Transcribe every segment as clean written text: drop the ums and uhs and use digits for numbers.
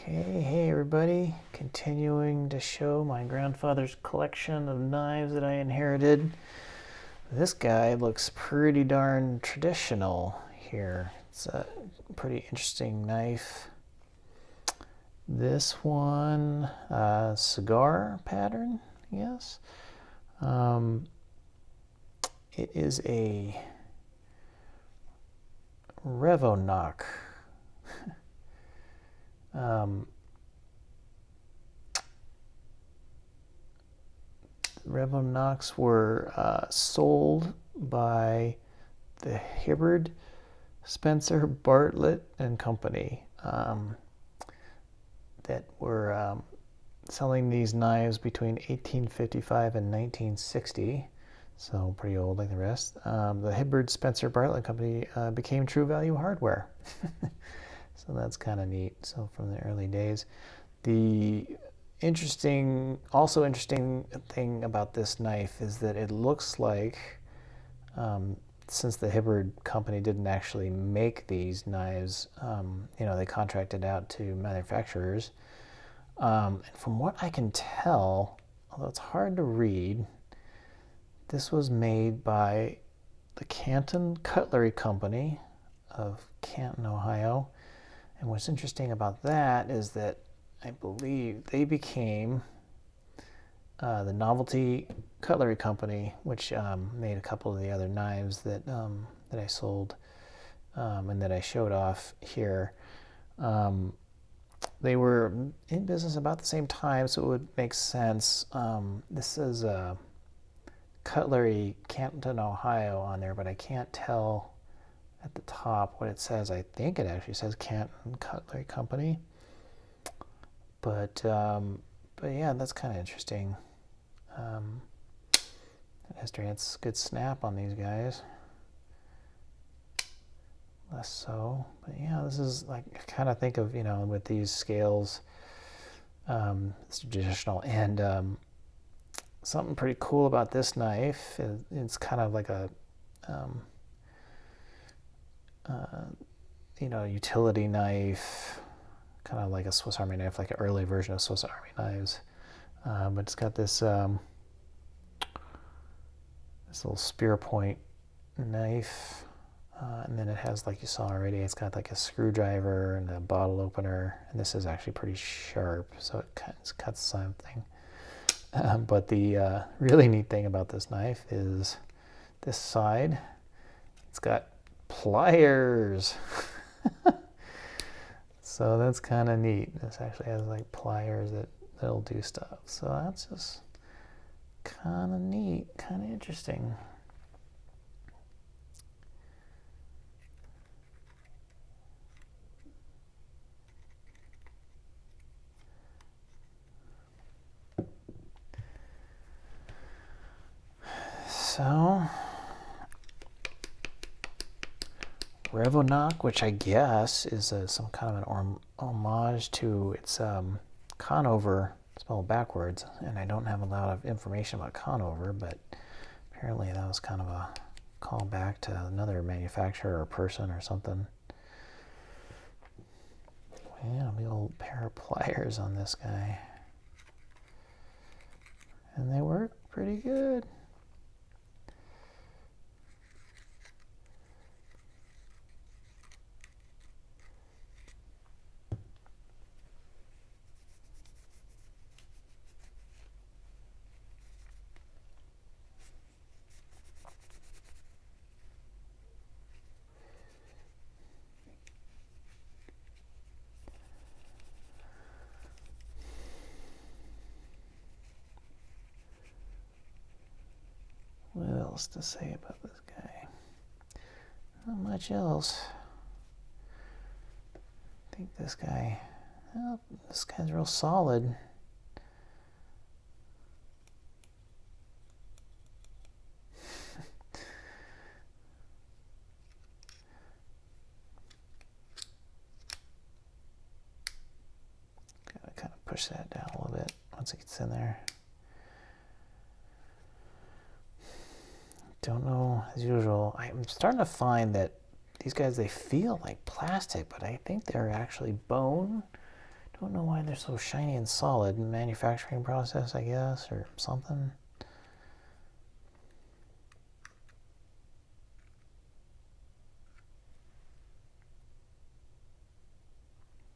Hey everybody, continuing to show my grandfather's collection of knives that I inherited. This guy looks pretty darn traditional here. It's a pretty interesting knife. This one, cigar pattern, yes. It is a Rev-O-Noc. Rev-O-Nocs were sold by the Hibbard Spencer Bartlet Company that were selling these knives between 1855 and 1960, so pretty old like the rest. The Hibbard Spencer Bartlet Company became True Value Hardware. So that's kind of neat. So from the early days. The also interesting thing about this knife is that it looks like, since the Hibbard company didn't actually make these knives, they contracted out to manufacturers. And from what I can tell, although it's hard to read, this was made by the Canton Cutlery Company of Canton, Ohio. And what's interesting about that is that I believe they became the Novelty Cutlery Company, which made a couple of the other knives that I sold and that I showed off here. They were in business about the same time, so it would make sense. This is Cutlery Canton, Ohio on there, but I can't tell at the top what it says. I think it actually says Canton Cutlery Company. But yeah, that's kind of interesting. History, it's good snap on these guys. Less so, but yeah, this is like, I kind of think of, with these scales, it's traditional. And something pretty cool about this knife is it's kind of like a utility knife, kind of like a Swiss Army knife, like an early version of Swiss Army knives. But it's got this little spear point knife, and then it has, like you saw already, it's got like a screwdriver and a bottle opener, and this is actually pretty sharp, so it cuts something. But the really neat thing about this knife is this side. It's got pliers. So that's kind of neat. This actually has like pliers that'll do stuff. So that's just kind of neat, kind of interesting. So Rev-O-Noc, which I guess is some kind of an homage to its Conover, spelled backwards, and I don't have a lot of information about Conover, but apparently that was kind of a callback to another manufacturer or person or something. Yeah, big old pair of pliers on this guy, and they work pretty good. What else to say about this guy? Not much else. I think this guy's real solid. Gotta kind of push that down a little bit once it gets in there. Don't know, as usual. I'm starting to find that these guys, they feel like plastic, but I think they're actually bone. Don't know why they're so shiny and solid. Manufacturing process, I guess, or something.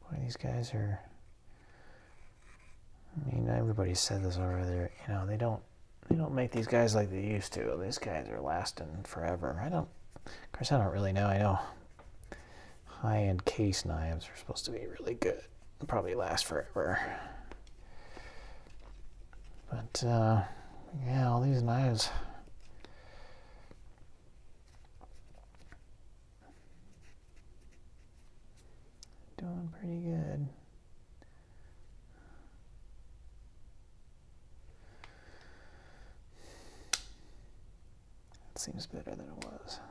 Boy, these guys are... I mean, everybody said this already. You know, they don't make these guys like they used to. These guys are lasting forever. Of course, I don't really know. I know high-end case knives are supposed to be really good. They'll probably last forever. But, yeah, all these knives... doing pretty good. It seems better than it was.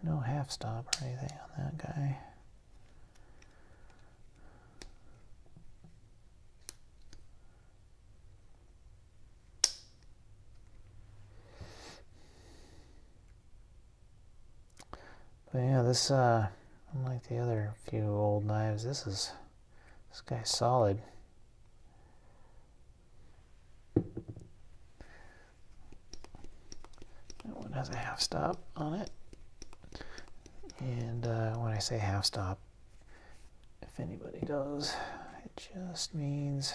No half stop or anything on that guy. But yeah, this unlike the other few old knives, this guy's solid. That one has a half stop on it. And when I say half stop, if anybody does, it just means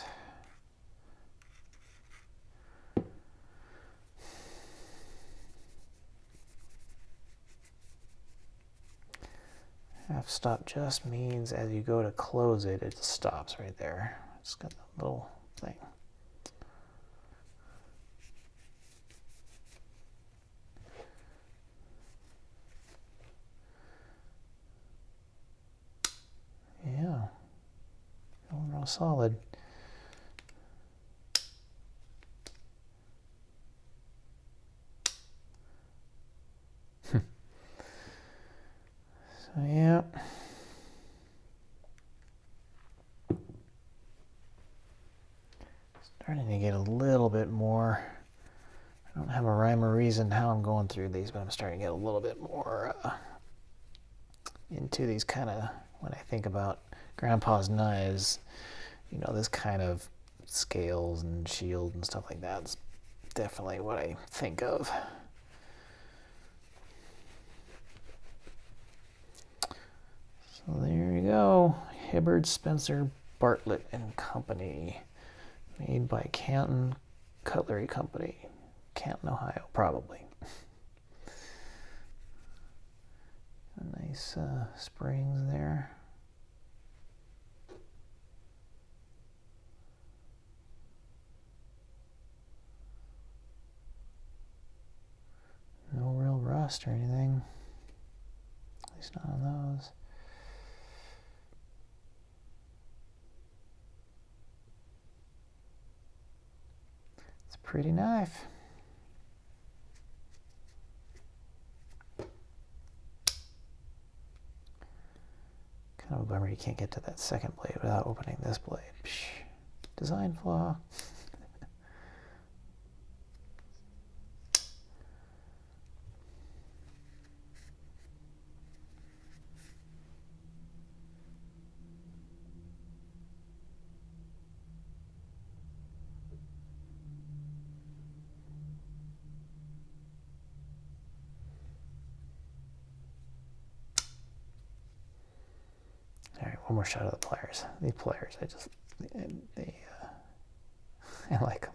half stop just means as you go to close it, it stops right there. It's got that little thing. Yeah, going real solid. So yeah. Starting to get a little bit more. I don't have a rhyme or reason how I'm going through these, but I'm starting to get a little bit more into these kind of, when I think about Grandpa's knives, you know, this kind of scales and shield and stuff like that is definitely what I think of. So there you go, Hibbard Spencer Bartlet and Company, made by Canton Cutlery Company, Canton, Ohio, probably. Nice springs there. No real rust or anything, at least not on those. It's a pretty knife. Kind of a bummer you can't get to that second blade without opening this blade. Psh, design flaw. All right, one more shot of the pliers. These pliers, I like them.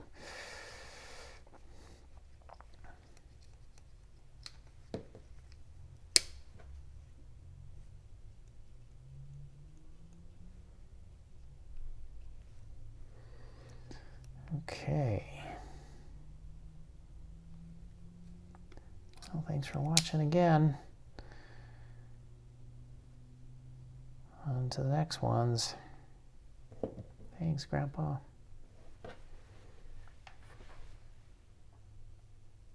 Okay. Well, thanks for watching again. On to the next ones. Thanks, Grandpa.